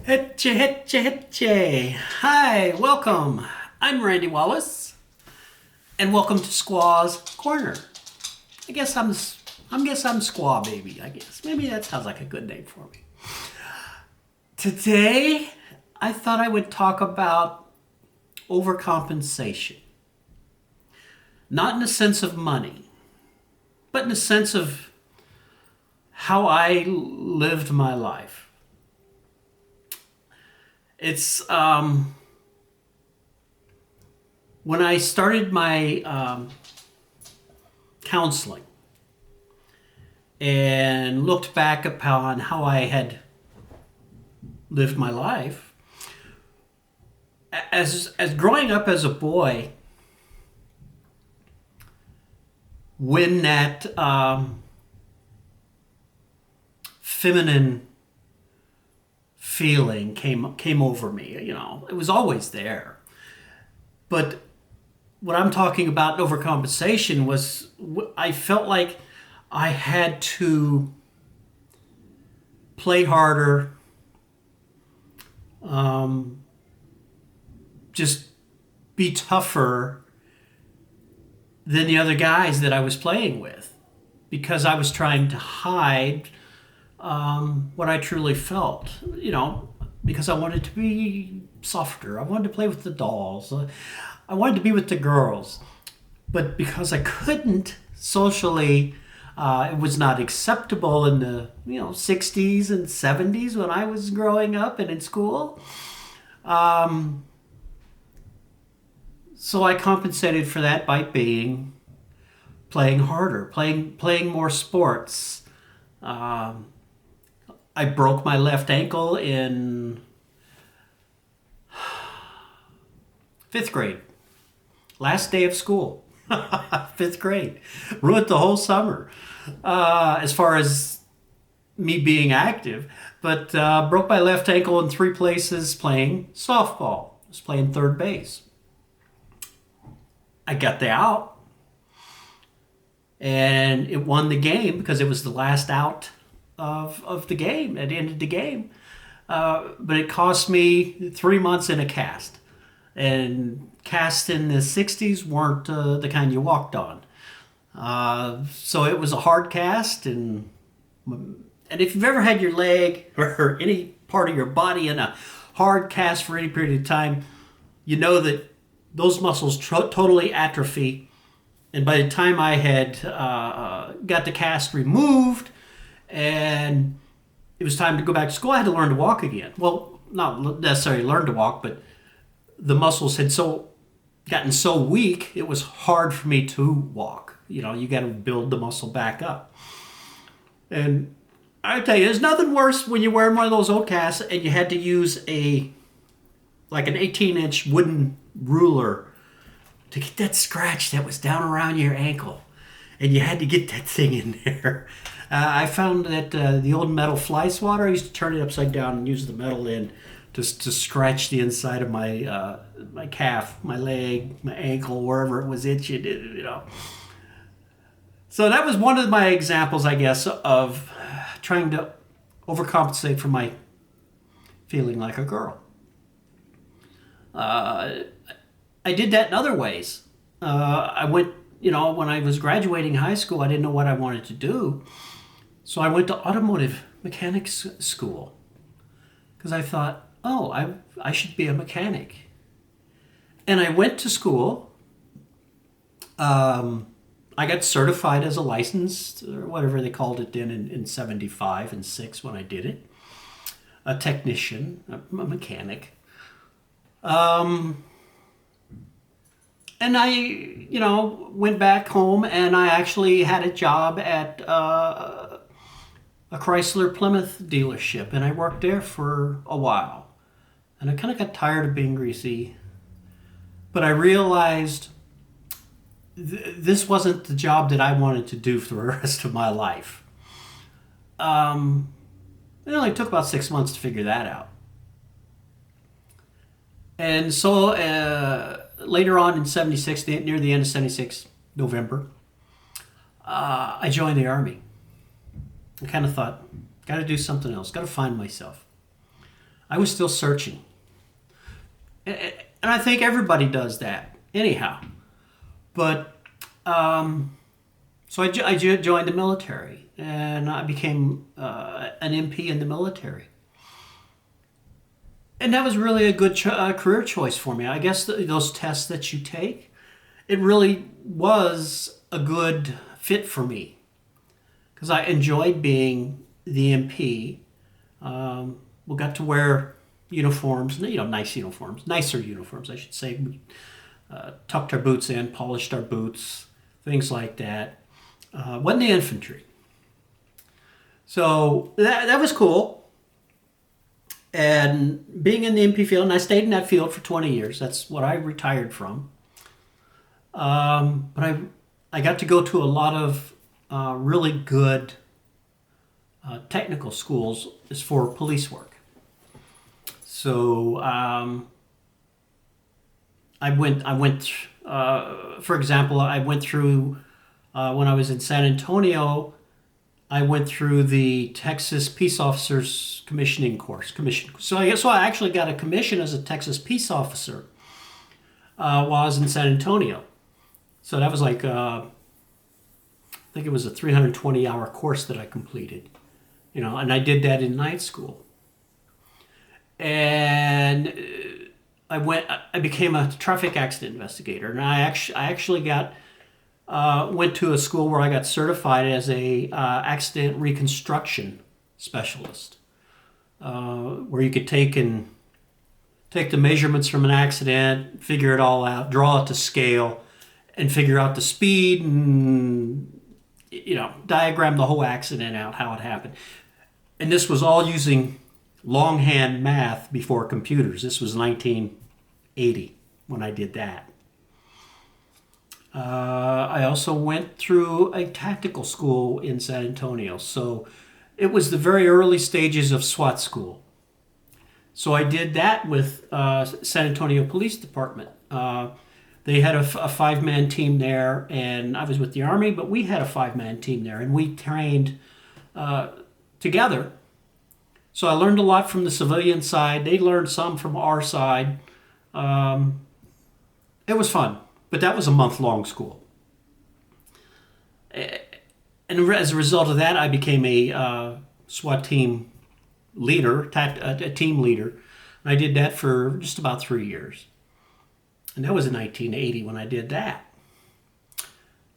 Hitcha, hitcha, hitcha. Hi, welcome. I'm Randy Wallace, and welcome to Squaw's Corner. I guess I'm Squaw Baby. I guess maybe that sounds like a good name for me. Today, I thought I would talk about overcompensation, not in the sense of money, but in the sense of how I lived my life. It's when I started my counseling and looked back upon how I had lived my life. As growing up as a boy, when that feminine feeling came over me, it was always there. But what I'm talking about in overcompensation was I felt like I had to play harder, just be tougher than the other guys that I was playing with because I was trying to hide what I truly felt, because I wanted to be softer. I wanted to play with the dolls. I wanted to be with the girls. But because I couldn't socially, it was not acceptable in the 60s and 70s when I was growing up and in school. So I compensated for that by playing harder, playing more sports. I broke my left ankle in fifth grade, last day of school, fifth grade. Ruined the whole summer as far as me being active, but broke my left ankle in three places playing softball. I was playing third base. I got the out, and it won the game because it was the last out of the game. It ended the game. But it cost me 3 months in a cast. And casts in the 60s weren't the kind you walked on. So it was a hard cast. And if you've ever had your leg or any part of your body in a hard cast for any period of time, you know that those muscles totally atrophy. And by the time I had got the cast removed, and it was time to go back to school, I had to learn to walk again. Well, not necessarily learn to walk, but the muscles had gotten so weak, it was hard for me to walk. You got to build the muscle back up. And I tell you, there's nothing worse when you're wearing one of those old casts and you had to use an 18-inch wooden ruler to get that scratch that was down around your ankle. And you had to get that thing in there. I found that the old metal fly swatter, I used to turn it upside down and use the metal end to scratch the inside of my my calf, my leg, my ankle, wherever it was itching, So that was one of my examples, I guess, of trying to overcompensate for my feeling like a girl. I did that in other ways. I went, when I was graduating high school, I didn't know what I wanted to do. So I went to automotive mechanics school because I thought, I should be a mechanic. And I went to school. I got certified as a licensed, or whatever they called it then in 75 and 6 when I did it. A technician, a mechanic. And I, went back home and I actually had a job at a Chrysler Plymouth dealership, and I worked there for a while. And I kind of got tired of being greasy, but I realized this wasn't the job that I wanted to do for the rest of my life. It only took about 6 months to figure that out. And so later on in 76, near the end of 76, November, I joined the Army. I kind of thought, got to do something else, got to find myself. I was still searching. And I think everybody does that anyhow. But so I joined the military, and I became an MP in the military. And that was really a good career choice for me. I guess those tests that you take, it really was a good fit for me because I enjoyed being the MP. We got to wear uniforms, nice uniforms, nicer uniforms, I should say. We tucked our boots in, polished our boots, things like that. Wasn't the infantry. So that was cool. And being in the MP field, and I stayed in that field for 20 years. That's what I retired from. But I got to go to a lot of really good technical schools as for police work. So I went. For example, I went through when I was in San Antonio. I went through the Texas Peace Officers Commissioning course. So I actually got a commission as a Texas Peace Officer while I was in San Antonio. So that was like I think it was a 320-hour course that I completed, and I did that in night school. And I became a traffic accident investigator, and I actually went to a school where I got certified as a accident reconstruction specialist, where you could take the measurements from an accident, figure it all out, draw it to scale, and figure out the speed and diagram the whole accident out, how it happened. And this was all using longhand math before computers. This was 1980 when I did that. I also went through a tactical school in San Antonio. So it was the very early stages of SWAT school. So I did that with San Antonio Police Department. They had a five-man team there, and I was with the Army, but we had a five-man team there, and we trained together. So I learned a lot from the civilian side. They learned some from our side. It was fun. But that was a month-long school. And as a result of that, I became a SWAT team leader, a team leader. And I did that for just about 3 years. And that was in 1980 when I did that.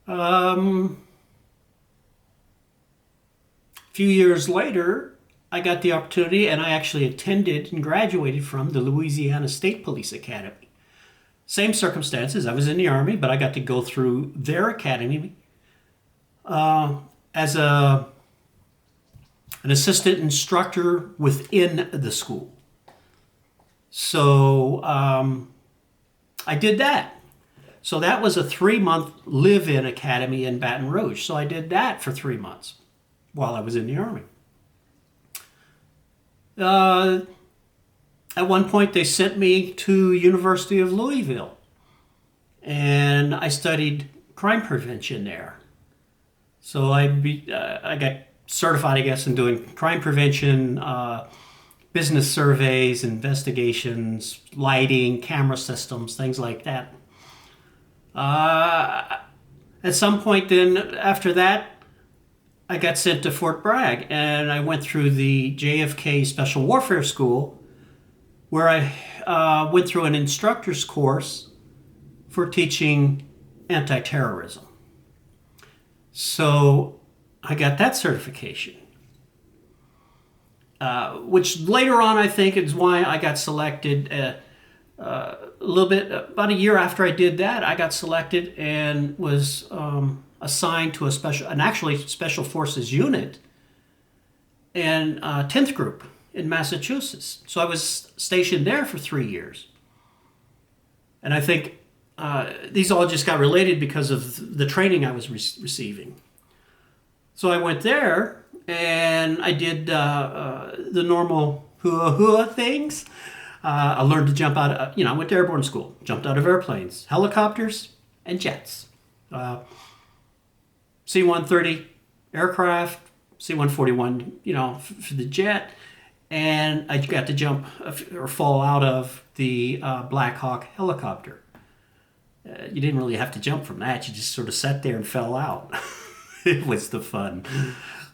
A few years later, I got the opportunity, and I actually attended and graduated from the Louisiana State Police Academy. Same circumstances. I was in the Army, but I got to go through their academy as an assistant instructor within the school. So I did that. So that was a 3-month live-in academy in Baton Rouge. So I did that for 3 months while I was in the Army. At one point, they sent me to University of Louisville, and I studied crime prevention there. So I got certified, I guess, in doing crime prevention, business surveys, investigations, lighting, camera systems, things like that. At some point then, after that, I got sent to Fort Bragg, and I went through the JFK Special Warfare School, where I went through an instructor's course for teaching anti-terrorism. So I got that certification, which later on I think is why I got selected. A little bit, about a year after I did that, I got selected and was assigned to an actually special forces unit and 10th Group in Massachusetts. So I was stationed there for 3 years. And I think these all just got related because of the training I was receiving. So I went there and I did the normal hua things. I learned to jump out of, I went to airborne school, jumped out of airplanes, helicopters, and jets. C-130 aircraft, C-141, for the jet, and I got to jump or fall out of the Black Hawk helicopter. You didn't really have to jump from that. You just sort of sat there and fell out. It was the fun.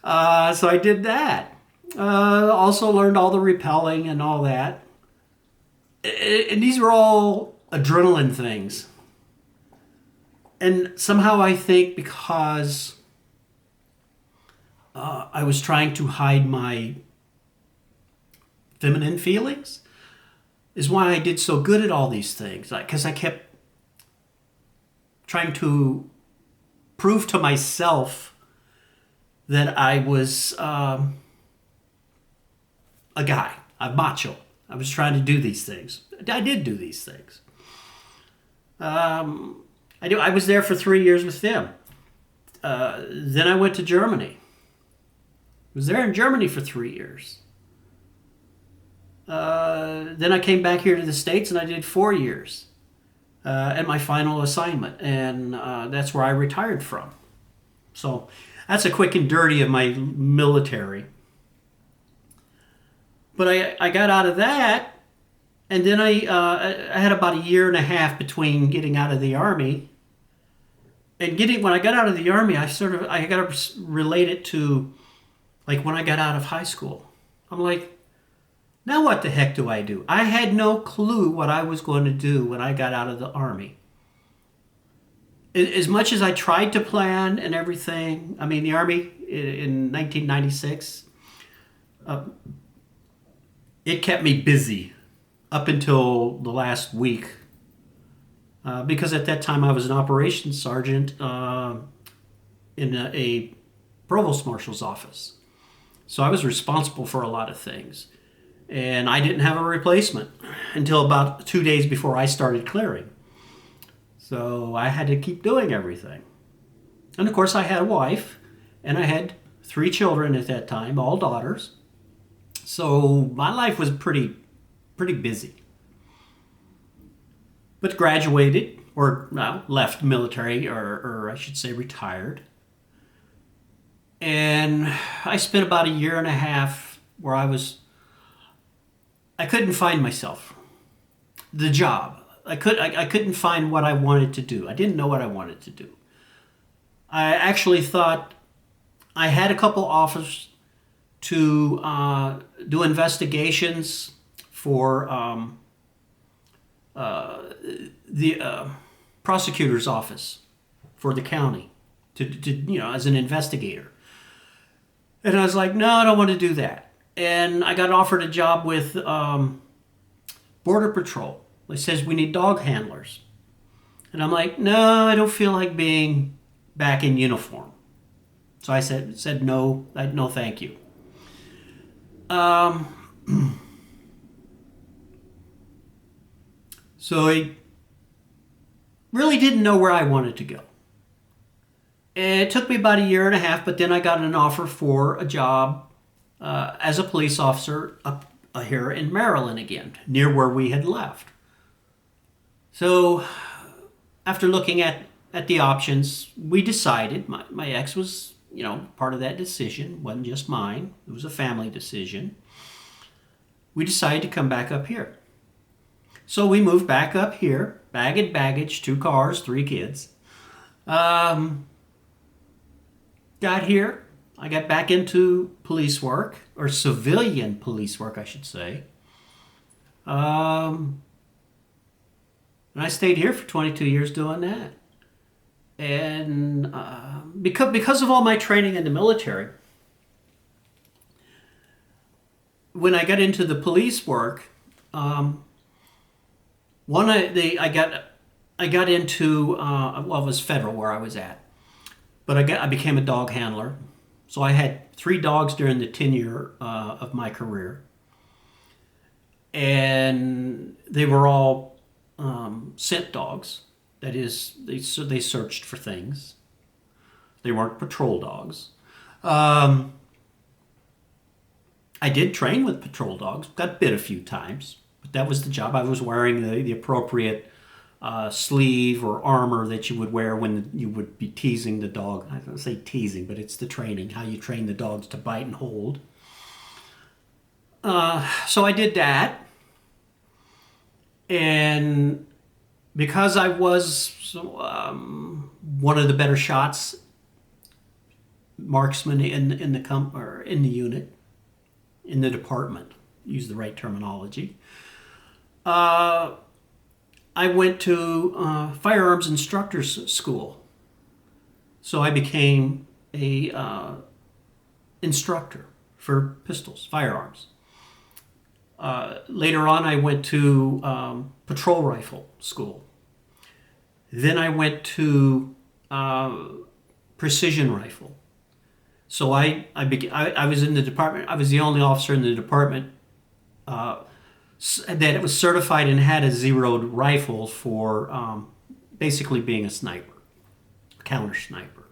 So I did that. Also learned all the rappelling and all that. And these were all adrenaline things. And somehow I think because I was trying to hide my feminine feelings is why I did so good at all these things. Because I kept trying to prove to myself that I was a guy, a macho. I was trying to do these things. I did do these things. I was there for 3 years with them. Then I went to Germany. I was there in Germany for 3 years. Then I came back here to the States and I did 4 years at my final assignment. And that's where I retired from. So that's a quick and dirty of my military. But I got out of that, and then I had about a year and a half between getting out of the Army and when I got out of the Army, I got to relate it to like when I got out of high school. I'm like, now what the heck do I do? I had no clue what I was going to do when I got out of the Army. As much as I tried to plan and everything, I mean, the Army in 1996, it kept me busy up until the last week. Because at that time I was an operations sergeant in a provost marshal's office. So I was responsible for a lot of things. And I didn't have a replacement until about 2 days before I started clearing. So I had to keep doing everything. And of course I had a wife, and I had 3 children at that time, all daughters. So my life was pretty busy. But graduated, or left military, or I should say retired. And I spent about a year and a half where I couldn't find myself. The job. I couldn't find what I wanted to do. I didn't know what I wanted to do. I actually thought I had a couple offers to do investigations for the prosecutor's office for the county to as an investigator. And I was like, no, I don't want to do that. And I got offered a job with Border Patrol. It says we need dog handlers. And I'm like, no, I don't feel like being back in uniform. So I said no, no thank you. So I really didn't know where I wanted to go. It took me about a year and a half, but then I got an offer for a job as a police officer up here in Maryland again, near where we had left. So after looking at the options, we decided, my ex was, part of that decision. It wasn't just mine. It was a family decision. We decided to come back up here. So we moved back up here, bag and baggage, 2 cars, 3 kids. Got here. I got back into police work, or civilian police work, I should say. And I stayed here for 22 years doing that. And because of all my training in the military, when I got into the police work, I got into it was federal where I was at, but I became a dog handler. So I had 3 dogs during the tenure of my career, and they were all scent dogs. That is, they searched for things. They weren't patrol dogs. I did train with patrol dogs. Got bit a few times, but that was the job. I was wearing the appropriate sleeve or armor that you would wear when you would be teasing the dog. I don't say teasing, but it's the training, how you train the dogs to bite and hold. So I did that, and because I was one of the better shots marksmen in the unit, in the department, use the right terminology. I went to firearms instructors school, so I became a instructor for pistols, firearms. Later on, I went to patrol rifle school. Then I went to precision rifle. So I was in the department. I was the only officer in the department that was certified and had a zeroed rifle for basically being a sniper, counter sniper,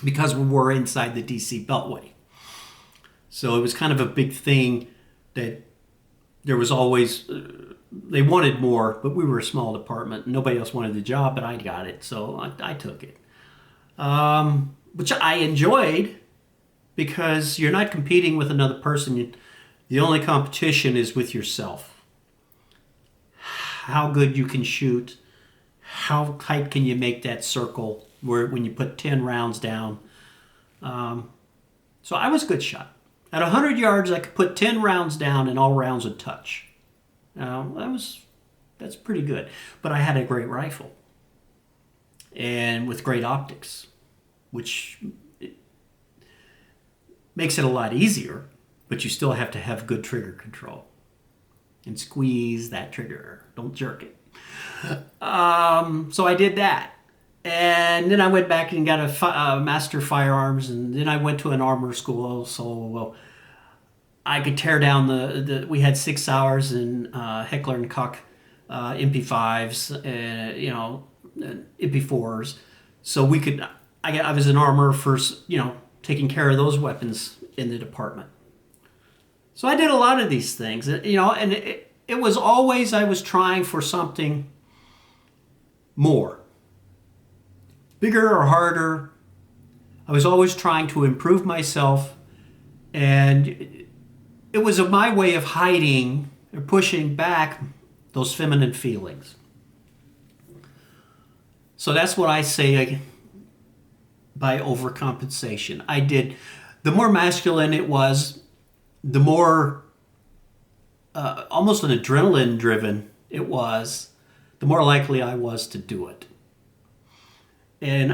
because we were inside the DC Beltway. So it was kind of a big thing that there was always, they wanted more, but we were a small department. Nobody else wanted the job, but I got it, so I took it. Which I enjoyed because you're not competing with another person. The only competition is with yourself. How good you can shoot, how tight can you make that circle where when you put 10 rounds down. So I was a good shot. At 100 yards, I could put 10 rounds down and all rounds would touch. That's pretty good. But I had a great rifle and with great optics, which makes it a lot easier, but you still have to have good trigger control and squeeze that trigger. Don't jerk it. So I did that. And then I went back and got a master firearms, and then I went to an armor school, so I could tear down we had 6 hours in Heckler and Koch MP5s, and MP4s, so we could. I was an armor for taking care of those weapons in the department. So I did a lot of these things, and it was always I was trying for something more. Bigger or harder. I was always trying to improve myself, and it was my way of hiding or pushing back those feminine feelings. So that's what I say by overcompensation. The more masculine it was, the more almost an adrenaline driven it was, the more likely I was to do it. And